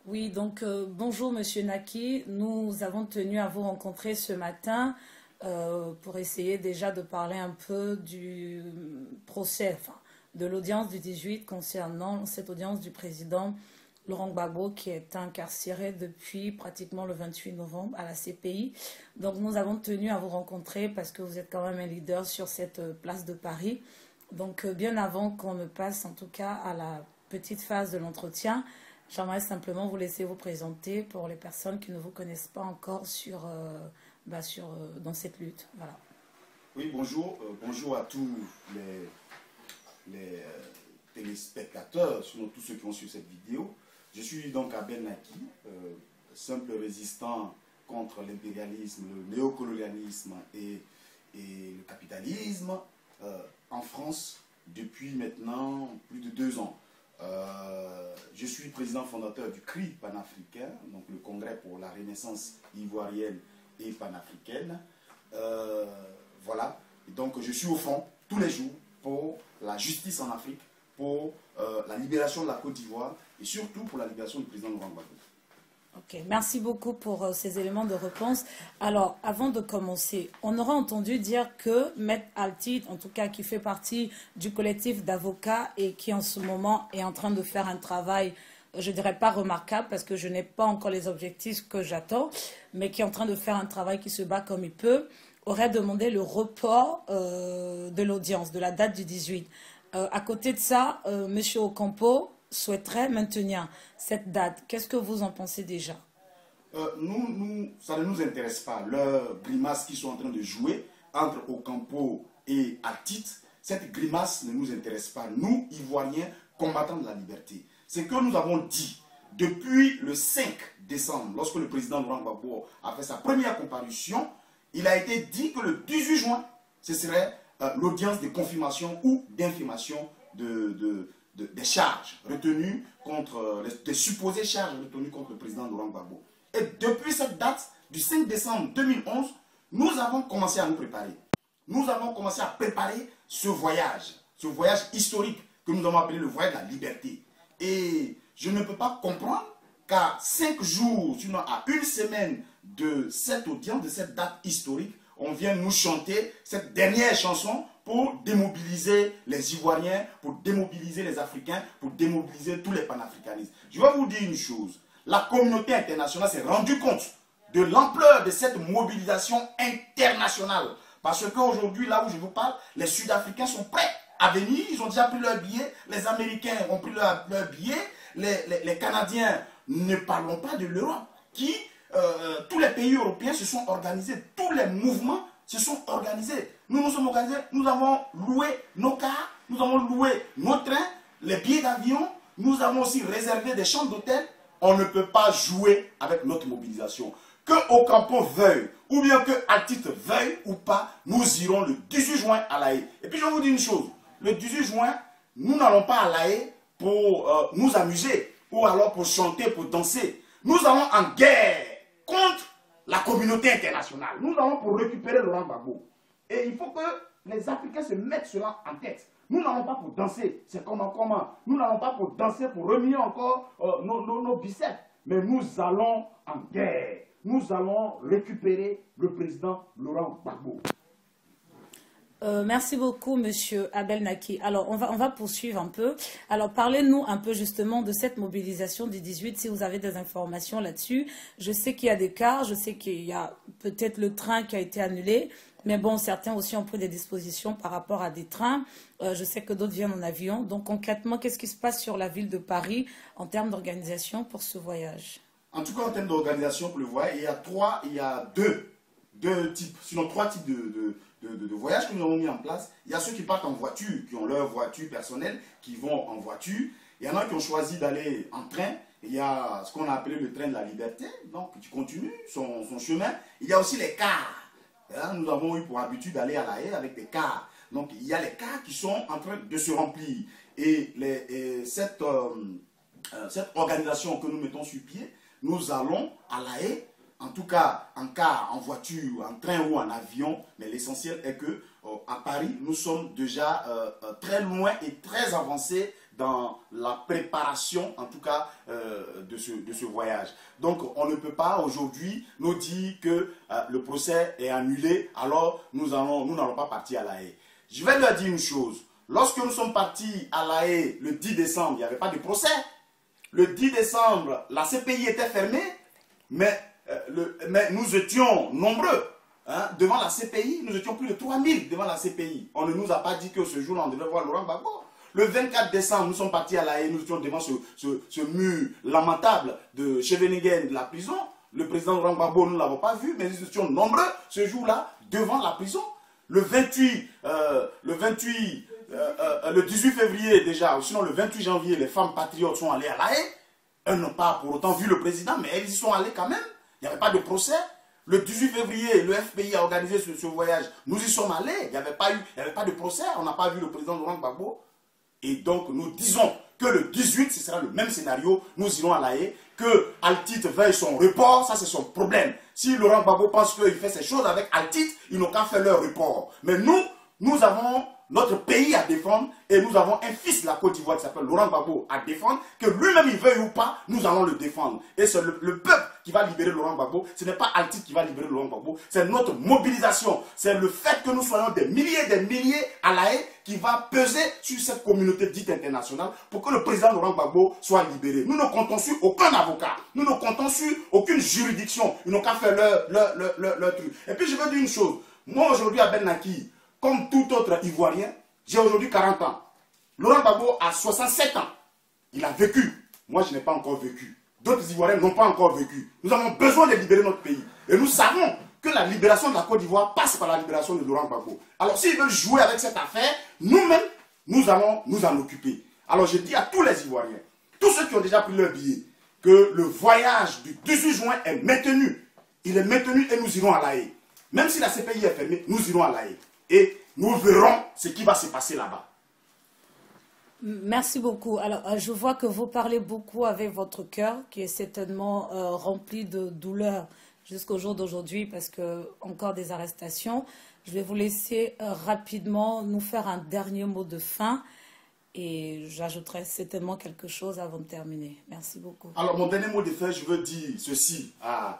Oui, donc bonjour Monsieur Naki. Nous avons tenu à vous rencontrer ce matin pour essayer déjà de parler un peu du procès, enfin, de l'audience du 18 concernant cette audience du président Laurent Gbagbo qui est incarcéré depuis pratiquement le 28 novembre à la CPI. Donc nous avons tenu à vous rencontrer parce que vous êtes quand même un leader sur cette place de Paris. Donc bien avant qu'on ne passe en tout cas à la petite phase de l'entretien, j'aimerais simplement vous laisser vous présenter pour les personnes qui ne vous connaissent pas encore dans cette lutte. Voilà. Oui, bonjour. Bonjour à tous les téléspectateurs, sinon tous ceux qui ont suivi cette vidéo. Je suis donc Abel Naki, simple résistant contre l'impérialisme, le néocolonialisme et le capitalisme en France depuis maintenant plus de 2 ans. Je suis président fondateur du CRI panafricain, donc le Congrès pour la Renaissance ivoirienne et panafricaine. Voilà, et donc je suis au front tous les jours pour la justice en Afrique, pour la libération de la Côte d'Ivoire et surtout pour la libération du président Laurent Gbagbo. Ok, merci beaucoup pour ces éléments de réponse. Alors, avant de commencer, on aura entendu dire que Maître Altit, en tout cas qui fait partie du collectif d'avocats et qui en ce moment est en train de faire un travail, je ne dirais pas remarquable parce que je n'ai pas encore les objectifs que j'attends, mais qui est en train de faire un travail qui se bat comme il peut, aurait demandé le report de l'audience, de la date du 18. À côté de ça, M. Ocampo souhaiterait maintenir cette date. Qu'est-ce que vous en pensez déjà? Ça ne nous intéresse pas. Leurs grimaces qu'ils sont en train de jouer entre Ocampo et Altit, cette grimace ne nous intéresse pas. Nous, Ivoiriens, combattants de la liberté. C'est que nous avons dit depuis le 5 décembre, lorsque le président Laurent Gbagbo a fait sa première comparution, il a été dit que le 18 juin, ce serait l'audience de confirmation ou d'infirmation des charges retenues contre, des supposées charges retenues contre le président Laurent Gbagbo. Et depuis cette date, du 5 décembre 2011, nous avons commencé à nous préparer. Nous avons commencé à préparer ce voyage historique que nous avons appelé le voyage de la liberté. Et je ne peux pas comprendre qu'à 5 jours, sinon à 1 semaine de cette audience, de cette date historique, on vient nous chanter cette dernière chanson pour démobiliser les Ivoiriens, pour démobiliser les Africains, pour démobiliser tous les panafricanistes. Je vais vous dire une chose. La communauté internationale s'est rendue compte de l'ampleur de cette mobilisation internationale. Parce qu'aujourd'hui, là où je vous parle, les Sud-Africains sont prêts à venir. Ils ont déjà pris leur billet. Les Américains ont pris leur billet. Les Canadiens, ne parlons pas de l'Europe, qui, tous les pays européens se sont organisés. Tous les mouvements se sont organisés. Nous nous sommes organisés. Nous avons loué nos cars. Nous avons loué nos trains, les billets d'avion. Nous avons aussi réservé des chambres d'hôtel. On ne peut pas jouer avec notre mobilisation. Que Ocampo veuille, ou bien que Altit veuille ou pas, nous irons le 18 juin à La Haye. Et puis je vous dis une chose, le 18 juin, nous n'allons pas à La Haye pour nous amuser, ou alors pour chanter, pour danser. Nous allons en guerre contre la communauté internationale. Nous allons pour récupérer Laurent Gbagbo. Et il faut que les Africains se mettent cela en tête. Nous n'allons pas pour danser, c'est comment. Nous n'allons pas pour danser, pour remuer encore nos biceps. Mais nous allons en guerre. Nous allons récupérer le président Laurent Gbagbo. Merci beaucoup, Monsieur Abel Naki. Alors, on va poursuivre un peu. Alors, parlez-nous un peu justement de cette mobilisation du 18, si vous avez des informations là-dessus. Je sais qu'il y a des cas, je sais qu'il y a peut-être le train qui a été annulé, mais bon, certains aussi ont pris des dispositions par rapport à des trains. Je sais que d'autres viennent en avion. Donc, concrètement, qu'est-ce qui se passe sur la ville de Paris en termes d'organisation pour ce voyage? En tout cas, en termes d'organisation pour le voyage, il y a deux types, sinon 3 types de voyages que nous avons mis en place. Il y a ceux qui partent en voiture, qui ont leur voiture personnelle, qui vont en voiture. Il y en a qui ont choisi d'aller en train. Il y a ce qu'on a appelé le train de la liberté, donc qui continue son chemin. Il y a aussi les cars. Nous avons eu pour habitude d'aller à La Haye avec des cars. Donc il y a les cars qui sont en train de se remplir. Et cette organisation que nous mettons sur pied, nous allons à La Haye, en tout cas en car, en voiture, en train ou en avion, mais l'essentiel est que à Paris, nous sommes déjà très loin et très avancés dans la préparation, en tout cas, de ce voyage. Donc, on ne peut pas aujourd'hui nous dire que le procès est annulé, alors nous n'allons pas partir à La Haye. Je vais leur dire une chose. Lorsque nous sommes partis à La Haye le 10 décembre, il n'y avait pas de procès. Le 10 décembre, la CPI était fermée, mais nous étions nombreux. Hein, devant la CPI, nous étions plus de 3000 devant la CPI. On ne nous a pas dit que ce jour-là, on devait voir Laurent Gbagbo. Le 24 décembre, nous sommes partis à La Haye, nous étions devant ce mur lamentable de Scheveningen, de la prison. Le président Laurent Gbagbo, nous ne l'avons pas vu, mais nous étions nombreux ce jour-là devant la prison. Le 18 février déjà, ou sinon le 28 janvier, les femmes patriotes sont allées à La Haye. Elles n'ont pas pour autant vu le président, mais elles y sont allées quand même. Il n'y avait pas de procès. Le 18 février, le FPI a organisé ce voyage. Nous y sommes allés. Il n'y avait pas de procès. On n'a pas vu le président Laurent Gbagbo. Et donc, nous disons que le 18, ce sera le même scénario. Nous irons à La Haye. Que Altit veuille son report, ça c'est son problème. Si Laurent Gbagbo pense qu'il fait ces choses avec Altit, ils n'ont qu'à faire leur report. Mais nous avons notre pays à défendre et nous avons un fils de la Côte d'Ivoire qui s'appelle Laurent Gbagbo à défendre, que lui-même il veuille ou pas, nous allons le défendre. Et c'est le peuple qui va libérer Laurent Gbagbo, ce n'est pas Altit qui va libérer Laurent Gbagbo, c'est notre mobilisation, c'est le fait que nous soyons des milliers à La Haye qui va peser sur cette communauté dite internationale pour que le président Laurent Gbagbo soit libéré. Nous ne comptons sur aucun avocat, nous ne comptons sur aucune juridiction, ils n'ont qu'à faire leur truc. Et puis je veux dire une chose, moi aujourd'hui à Ben Naki, comme tout autre Ivoirien, j'ai aujourd'hui 40 ans. Laurent Gbagbo a 67 ans. Il a vécu. Moi, je n'ai pas encore vécu. D'autres Ivoiriens n'ont pas encore vécu. Nous avons besoin de libérer notre pays. Et nous savons que la libération de la Côte d'Ivoire passe par la libération de Laurent Gbagbo. Alors, s'ils veulent jouer avec cette affaire, nous-mêmes, nous allons nous en occuper. Alors, je dis à tous les Ivoiriens, tous ceux qui ont déjà pris leur billet, que le voyage du 18 juin est maintenu. Il est maintenu et nous irons à La Haye. Même si la CPI est fermée, nous irons à La Haye. Et nous verrons ce qui va se passer là-bas. Merci beaucoup. Alors, je vois que vous parlez beaucoup avec votre cœur, qui est certainement rempli de douleur jusqu'au jour d'aujourd'hui, parce que encore des arrestations. Je vais vous laisser rapidement nous faire un dernier mot de fin, et j'ajouterai certainement quelque chose avant de terminer. Merci beaucoup. Alors, mon dernier mot de fin, je veux dire ceci à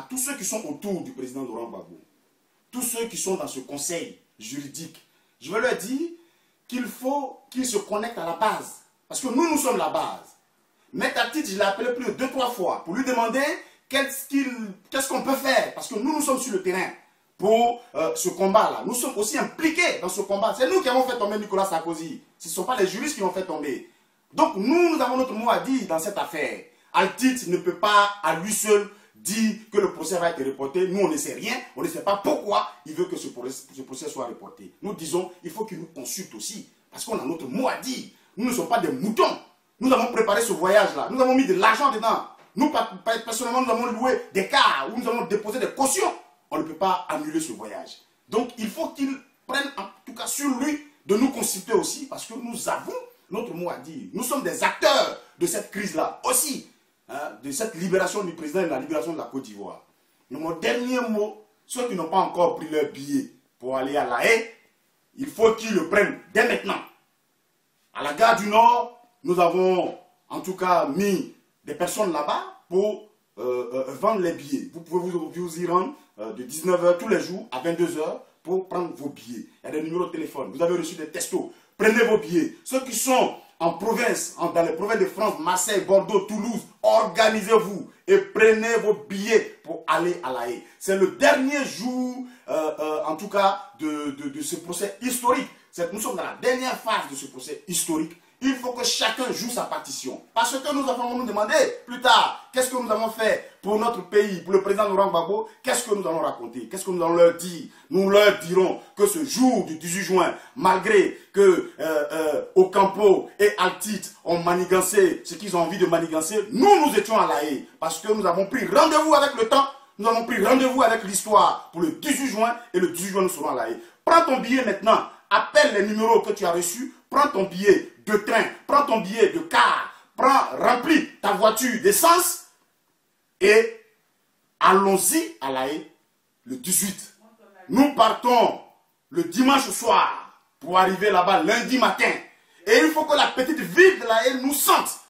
tous ceux qui sont autour du président Laurent Gbagbo. Tous ceux qui sont dans ce conseil juridique, je veux leur dire qu'il faut qu'ils se connectent à la base. Parce que nous sommes la base. Maître Altit, je l'ai appelé plus de 2-3 fois pour lui demander qu'est-ce qu'on peut faire. Parce que nous sommes sur le terrain pour ce combat-là. Nous sommes aussi impliqués dans ce combat. C'est nous qui avons fait tomber Nicolas Sarkozy. Ce ne sont pas les juristes qui l'ont fait tomber. Donc nous avons notre mot à dire dans cette affaire. Altit ne peut pas à lui seul dit que le procès va être reporté. Nous, on ne sait rien. On ne sait pas pourquoi il veut que ce procès soit reporté. Nous disons, il faut qu'il nous consulte aussi. Parce qu'on a notre mot à dire. Nous ne sommes pas des moutons. Nous avons préparé ce voyage-là. Nous avons mis de l'argent dedans. Nous, personnellement, nous avons loué des cars où nous avons déposé des cautions. On ne peut pas annuler ce voyage. Donc, il faut qu'il prenne, en tout cas sur lui, de nous consulter aussi. Parce que nous avons notre mot à dire. Nous sommes des acteurs de cette crise-là aussi. De cette libération du président et de la libération de la Côte d'Ivoire. Mon dernier mot, ceux qui n'ont pas encore pris leur billet pour aller à La Haye, il faut qu'ils le prennent dès maintenant. À la gare du Nord, nous avons en tout cas mis des personnes là-bas pour vendre les billets. Vous pouvez vous y rendre de 19 h tous les jours à 22 h pour prendre vos billets. Il y a des numéros de téléphone. Vous avez reçu des textos. Prenez vos billets. Ceux qui sont en province, dans les provinces de France, Marseille, Bordeaux, Toulouse, organisez-vous et prenez vos billets pour aller à La Haye. C'est le dernier jour, en tout cas, de ce procès historique. Nous sommes dans la dernière phase de ce procès historique. Il faut que chacun joue sa partition. Parce que nous allons nous demander plus tard, qu'est-ce que nous avons fait pour notre pays, pour le président Laurent Gbagbo, qu'est-ce que nous allons raconter, qu'est-ce que nous allons leur dire. Nous leur dirons que ce jour du 18 juin, malgré que Ocampo et Altit ont manigancé ce qu'ils ont envie de manigancer, nous étions à La Haye. Parce que nous avons pris rendez-vous avec le temps, nous avons pris rendez-vous avec l'histoire pour le 18 juin, et le 18 juin nous serons à La Haye. Prends ton billet maintenant, appelle les numéros que tu as reçus, prends ton billet de train, prends ton billet de car, remplis ta voiture d'essence et allons-y à La Haye le 18. Nous partons le dimanche soir pour arriver là-bas lundi matin. Et il faut que la petite ville de la haine nous sente.